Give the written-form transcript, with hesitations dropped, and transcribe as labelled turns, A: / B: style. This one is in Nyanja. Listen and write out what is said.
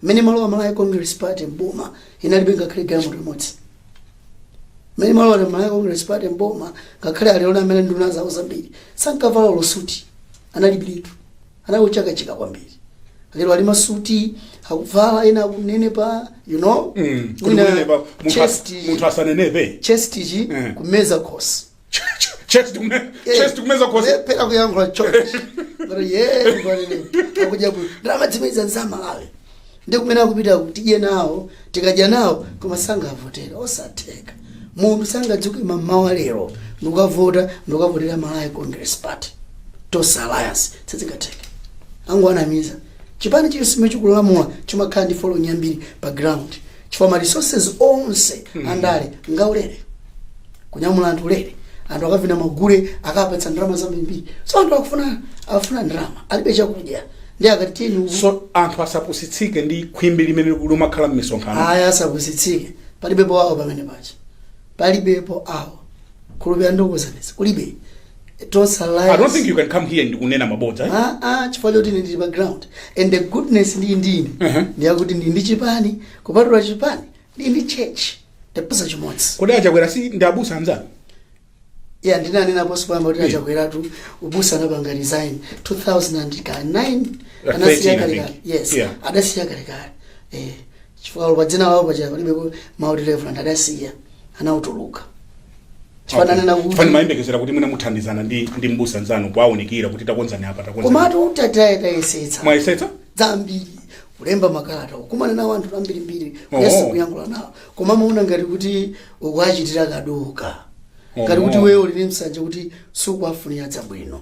A: mene malo Malaya Congress Party mboma inalibe ngakhale galimoto imodzi. Mene malo Malaya Congress Party mboma ngakhale aliona amene nduna zawo zambiri sankavala losuti analibilitu anauchakachika kwambiri. Lero ali masuti akuvala ena kunene pa
B: muntu asanenebe
A: chest ji kumeza kosi
B: chest kumeza kosi
A: pera kuyangula church ngoro ngone akujabu drama timeza nzama lawe ndikumena kupita kutije nawo tikaja nawo kumasanga avotera osateka mundu sanga dzuke mamawa lero ndukavotera Malaya Congress Party Tosa Alliance tsingateke angu anamiza chipani chisime chikulamula chimakhala ndi follow nyambiri pa ground chifama resources onse andale ngaulere kunyamula anthu ulere anthu akavina magule akapatsa ndrama zambiri so anthu afuna ndrama alibe chakudya ndi akatini
B: so anthu asapusitsike ndi khwimbi limene lumakhala m'misonkhano
A: aya asapusitsike palibepo awo pamene pacha palibepo awo kulubya ndokuzanisa kulibe Tosa Alliance.
B: I don't think you can come here and kunena mabodza.
A: Chifalo ndi ndi background. And the goodness ndi ndini. Ndi akuti ndi chipani, kupatula chipani, ndi church. Tepusa chimodzi.
B: Kodi achakwera si ndi abusa anzanu?
A: Yeah, ndinanena post pamba kuti achakwera tu ubusa anapanga resign 2009 anasiya kale. Yes. Adasiya kale. Chifalo padzina wawo pacha palibe Maudi Reverend adasiya anautuluka.
B: Fani maimbekezera kuti mwina muthandizana ndi mbusa nzanu kwaonekira kuti takonzani apa takonzani.
A: Komatu utatayeta yesetsa.
B: Mwayesetsa?
A: Zambiri. Kulemba makalata kumana na wanthu ambiri yesu kuyankhula nawo koma mauna ngati kuti ukwachitira kaduka ngati kuti wewe uli msanje kuti sukuafunira zabwino.